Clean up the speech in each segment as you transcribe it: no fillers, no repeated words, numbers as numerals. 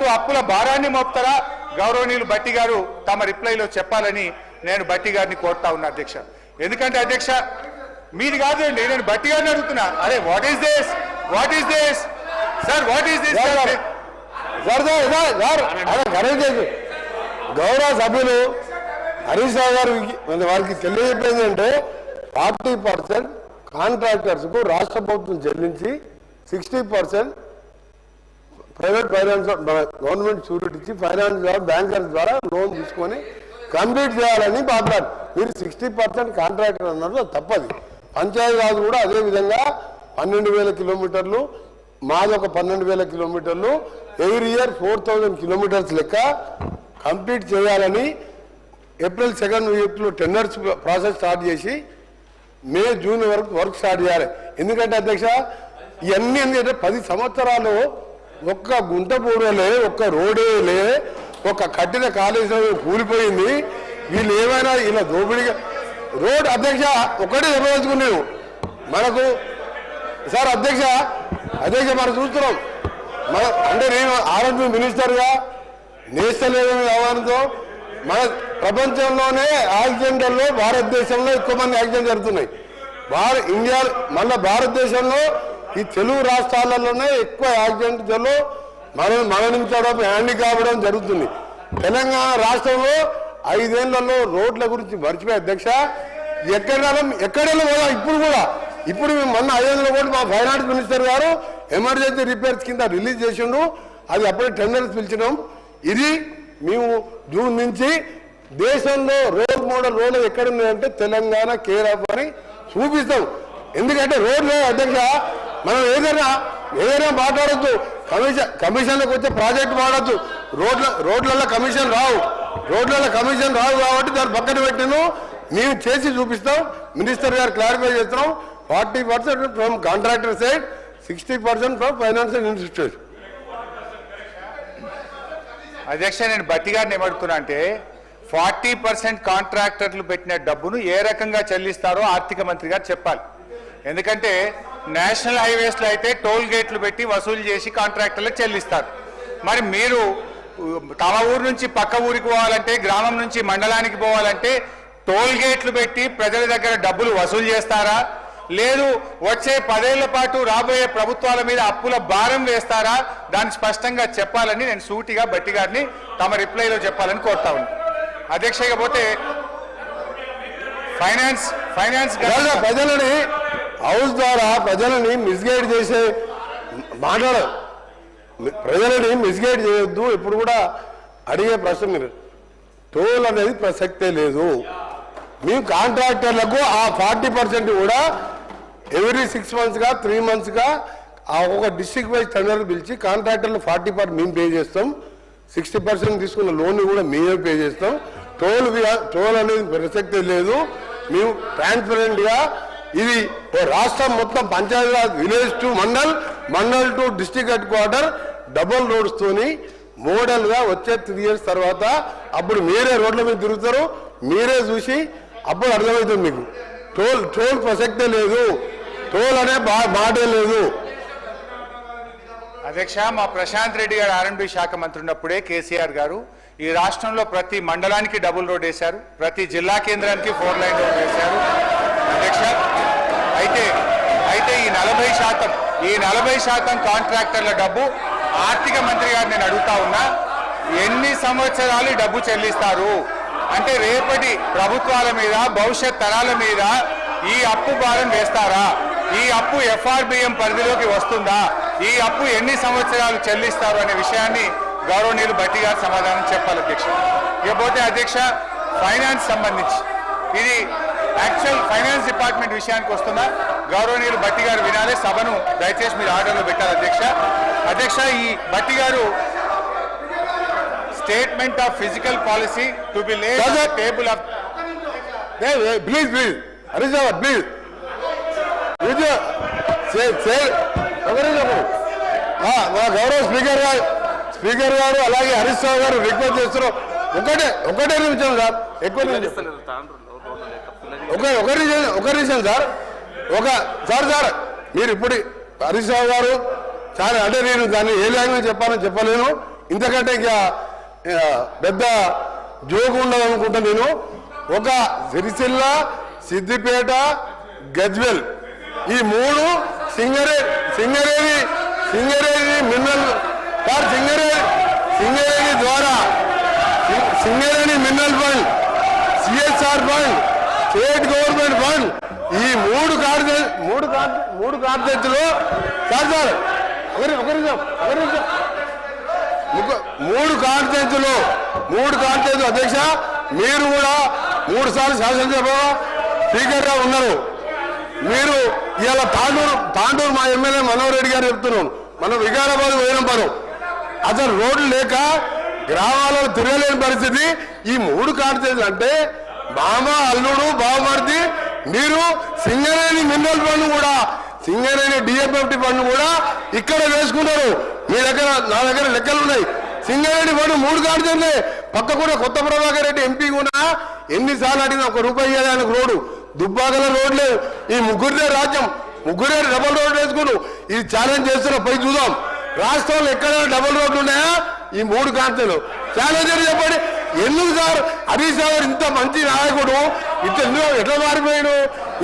అంటూ అప్పుల భారాన్ని మోపుతారా గౌరవనీయులు భట్టి గారు తమ రిప్లైలో చెప్పాలని నేను భట్టి గారిని కోరుతా ఉన్నా అధ్యక్ష. ఎందుకంటే అధ్యక్ష మీది కాదండి, నేను భట్టి గారిని అడుగుతున్నా. అరే what is this sir, what is this గౌరవ సభ్యులు హరీష్ రావు గారు వారికి తెలియజెప్పేది అంటే 40% కాంట్రాక్టర్స్ కు రాష్ట్ర ప్రభుత్వం చెల్లించి 60% ప్రైవేట్ ఫైనాన్స్ గవర్నమెంట్ షూరిటీ ఇచ్చి ఫైనాన్స్ ద్వారా బ్యాంకర్స్ ద్వారా లోన్ తీసుకొని కంప్లీట్ చేయాలని మాట్లాడు. మీరు 60% కాంట్రాక్టర్ అన్నారు, తప్పది. పంచాయతీరాజ్ కూడా అదే విధంగా 12,000 కిలోమీటర్లు, మాది ఒక 12,000 కిలోమీటర్లు, ఎవ్రీ ఇయర్ 4,000 కిలోమీటర్స్ లెక్క కంప్లీట్ చేయాలని ఏప్రిల్ 2nd వీక్లో టెండర్స్ ప్రాసెస్ స్టార్ట్ చేసి మే జూన్ వరకు వర్క్ స్టార్ట్ చేయాలి. ఎందుకంటే అధ్యక్ష ఇవన్నీ ఎందుకంటే 10 సంవత్సరాలు ఒక్క గుంట పూడలే, ఒక్క రోడే లే, ఒక కట్టిన కాలేజీ కూలిపోయింది. వీళ్ళు ఏమైనా ఇలా దోపిడిగా రోడ్ అధ్యక్ష ఒకటే చెప్పదలుచుకున్నాను మనకు సార్ అధ్యక్ష మనం చూస్తున్నాం. అంటే నేను ఆరోగ్య మినిస్టర్గా నేషనల్ హైవే ఆహ్వానంతో మన ప్రపంచంలోనే యాక్సిడెంట్లలో భారతదేశంలో ఎక్కువ మంది యాక్సిడెంట్ జరుగుతున్నాయి. ఇండియా మళ్ళీ భారతదేశంలో ఈ తెలుగు రాష్ట్రాలలోనే ఎక్కువ యాక్సిడెంట్లలో మరణించడం, హ్యాండిక్యాప్ అవ్వడం జరుగుతుంది. తెలంగాణ రాష్ట్రంలో 5 ఏళ్లలో రోడ్ల గురించి మర్చిపోయి అధ్యక్ష ఎక్కడెళ్ళి పోదా ఇప్పుడు మొన్న 500 కోట్లు మా ఫైనాన్స్ మినిస్టర్ గారు ఎమర్జెన్సీ రిపేర్స్ కింద రిలీజ్ చేసిండు. అది అప్పుడే టెండర్స్ పిలిచినాం. ఇది మేము జూన్ నుంచి దేశంలో రోడ్ మోడల్ రోడ్లు ఎక్కడున్నాయంటే తెలంగాణ కేర్ ఆఫ్ అని చూపిస్తాం. ఎందుకంటే రోడ్లు అధ్యక్ష మనం ఏదైనా మాట్లాడద్దు, కమిషన్లకు వచ్చే ప్రాజెక్టు వాడద్దు. రోడ్లలో కమిషన్ రావు కాబట్టి దాన్ని పక్కన పెట్టిను. మేము చేసి చూపిస్తాం. మినిస్టర్ గారు క్లారిఫై చేస్తున్నాం. 40% from contractor side, 60% from financial institution. అధ్యక్ష నేను భట్టి గారిని ఏమడుతున్నా అంటే 40% కాంట్రాక్టర్లు పెట్టిన డబ్బును ఏ రకంగా చెల్లిస్తారో ఆర్థిక మంత్రి గారు చెప్పాలి. ఎందుకంటే నేషనల్ హైవేస్లో అయితే టోల్ గేట్లు పెట్టి వసూలు చేసి కాంట్రాక్టర్లకు చెల్లిస్తారు. మరి మీరు తమ ఊరు నుంచి పక్క ఊరికి పోవాలంటే, గ్రామం నుంచి మండలానికి పోవాలంటే టోల్ గేట్లు పెట్టి ప్రజల దగ్గర డబ్బులు వసూలు చేస్తారా, లేదు వచ్చే 10 ఏళ్ల పాటు రాబోయే ప్రభుత్వాల మీద అప్పుల భారం వేస్తారా? దాన్ని స్పష్టంగా చెప్పాలని నేను సూటిగా భట్టి గారిని తమ రిప్లైలో చెప్పాలని కోరుతా ఉన్నాను అధ్యక్ష. ఇకపోతే ఫైనాన్స్ ప్రజలని హౌస్ ద్వారా ప్రజలని మిస్గైడ్ చేసే ప్రజలని మిస్గైడ్ చేయొద్దు. ఇప్పుడు కూడా అడిగే ప్రశ్న మీరు టోల్ అనేది ప్రసక్తే లేదు. మేము కాంట్రాక్టర్లకు ఆ 40% కూడా ఎవ్రీ 6 మంత్స్గా 3 మంత్స్గా ఒక డిస్ట్రిక్ట్ వైజ్ టెండర్ పిలిచి కాంట్రాక్టర్లు 40% మేము పే చేస్తాం, 60% తీసుకున్న లోన్ కూడా మేమే పే చేస్తాం. టోల్ అనేది ప్రసక్తే లేదు. మేము ట్రాన్స్పరెంట్గా ఇది రాష్ట్రం మొత్తం Panchayati Raj village to mandal to district head quarter double రోడ్స్తోని మోడల్గా వచ్చే 3 years తర్వాత అప్పుడు మీరే రోడ్ల మీద తిరుగుతారు, మీరే చూసి అప్పుడు అర్థమవుతుంది మీకు. టోల్ ప్రసక్తే లేదు, టోల్ అనే మాటే లేదు. అధ్యక్ష మా ప్రశాంత్ రెడ్డి గారు R&B శాఖ మంత్రి ఉన్నప్పుడే కేసీఆర్ గారు ఈ రాష్ట్రంలో ప్రతి మండలానికి డబుల్ రోడ్ వేశారు, ప్రతి జిల్లా కేంద్రానికి 4 లైన్ రోడ్ వేశారు అధ్యక్ష. అయితే ఈ 40% కాంట్రాక్టర్ల డబ్బు ఆర్థిక మంత్రి గారు నేను అడుగుతా ఉన్నా, ఎన్ని సంవత్సరాలు డబ్బు చెల్లిస్తారు? అంటే రేపటి ప్రభుత్వాల మీద, భవిష్యత్ తరాల మీద ఈ అప్పు భారం వేస్తారా? ఈ అప్పు FRBM పరిధిలోకి వస్తుందా? ఈ అప్పు ఎన్ని సంవత్సరాలు చెల్లిస్తారు అనే విషయాన్ని గౌరవనీయులు భట్టి గారు సమాధానం చెప్పాలి అధ్యక్ష. ఇకపోతే అధ్యక్ష ఫైనాన్స్ సంబంధించి ఇది యాక్చువల్ ఫైనాన్స్ డిపార్ట్మెంట్ విషయానికి వస్తుందా? గౌరవనీయులు భట్టి గారు వినాలి, సభను దయచేసి మీరు ఆర్డర్లో పెట్టాలి అధ్యక్ష. ఈ భట్టి గారు statement of physical policy to be laid on the table off please Harish Rao please గౌరవ స్పీకర్ గారు అలాగే హరీష్ రావు గారు రిక్వెస్ట్ చేస్తున్నారు. ఒకటే నిమిషం సార్, ఎక్కువ ఒక నిమిషం సార్. మీరు ఇప్పుడు హరీష్ రావు గారు చాలా అంటే నేను దాన్ని ఏ లాంగ్వేజ్ చెప్పాలని చెప్పలేను. ఇంతకంటే ఇంకా పెద్ద జోగు ఉండదు అనుకుంటా నేను. ఒక సిరిసిల్ల, సిద్దిపేట, గజ్వెల్ ఈ మూడు సింగరేణి మినరల్ సింగరేణి ద్వారా Singareni mineral fund, CSR fund, state government fund ఈ మూడు కార్యదర్శులు సార్ మూడు కార్యదర్శులు అధ్యక్ష మీరు కూడా 3 సార్లు శాసనసభ స్పీకర్ గా ఉన్నారు. మీరు ఇవాళ తాండూరు మా ఎమ్మెల్యే మనోహర్ రెడ్డి గారు చెప్తున్నాను, మనం వికారాబాద్ పోయినంపారు అసలు రోడ్లు లేక గ్రామాలలో తిరగలేని పరిస్థితి. ఈ 3 కార్యదర్శులు అంటే మామ, అల్లుడు, బావమర్ది మీరు సింగరేణి మినరల్ ఫండ్ కూడా, సింగరేణి డిఎఫ్ఎఫ్టి ఫండ్ కూడా ఇక్కడ వేసుకున్నారు. మీ దగ్గర నా దగ్గర లెక్కలు ఉన్నాయి. సింగరేణి ఫండ్ 3 కార్యదర్శులే. పక్క కూడా కొత్త ప్రభాకర్ రెడ్డి ఎంపీ కూడా ఎన్నిసార్లు అడిగినా ₹1 ఇవ్వాలి ఆయనకు రోడ్డు. దుబ్బాకల రోడ్ లేదు. ఈ ముగ్గురిదే రాజ్యం, ముగ్గురే డబల్ రోడ్ వేసుకున్నారు. ఇది ఛాలెంజ్ చేస్తున్నా, పై చూద్దాం రాష్ట్రంలో ఎక్కడైనా డబల్ రోడ్లు ఉన్నాయా? ఈ 3 కార్తలు ఛాలెంజ్ చెప్పండి. ఎందుకు సార్ హరీష్ రావు ఇంత మంచి నాయకుడు ఎట్లా మారిపోయాడు?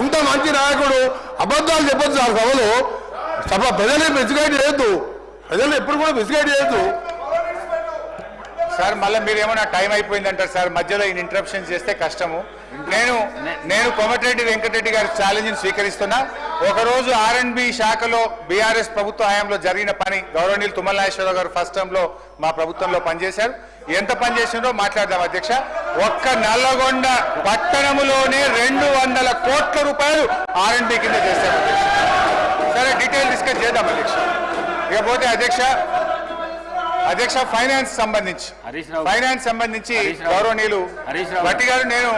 ఇంత మంచి నాయకుడు అబద్ధాలు చెప్పొచ్చు సార్ సభ ప్రజల్ని మిస్గైడ్ చేయొద్దు, ప్రజలు ఎప్పుడు కూడా మిస్గైడ్ చేయొద్దు సార్. మళ్ళీ మీరు ఏమన్నా టైం అయిపోయిందంటారు సార్, మధ్యలో ఈ ఇంటరప్షన్ చేస్తే కష్టము. నేను కోమటిరెడ్డి వెంకటరెడ్డి గారి ఛాలెంజ్ స్వీకరిస్తున్నా. ఒకరోజు R&B శాఖలో బీఆర్ఎస్ ప్రభుత్వ హయాంలో జరిగిన పని గౌరవనీయులు తుమ్మల నాగేశ్వరరావు గారు ఫస్ట్ టైం లో మా ప్రభుత్వంలో పనిచేశారు. ఎంత పనిచేసిందో మాట్లాడదాం అధ్యక్ష. ఒక్క నల్లగొండ పట్టణములోనే 200 కోట్ల రూపాయలు R&B కింద చేశారు అధ్యక్ష. సరే డీటెయిల్ డిస్కస్ చేద్దాం అధ్యక్ష. ఇకపోతే అధ్యక్ష ఫైనాన్స్ సంబంధించి గౌరవనీయులు భట్టి గారు నేను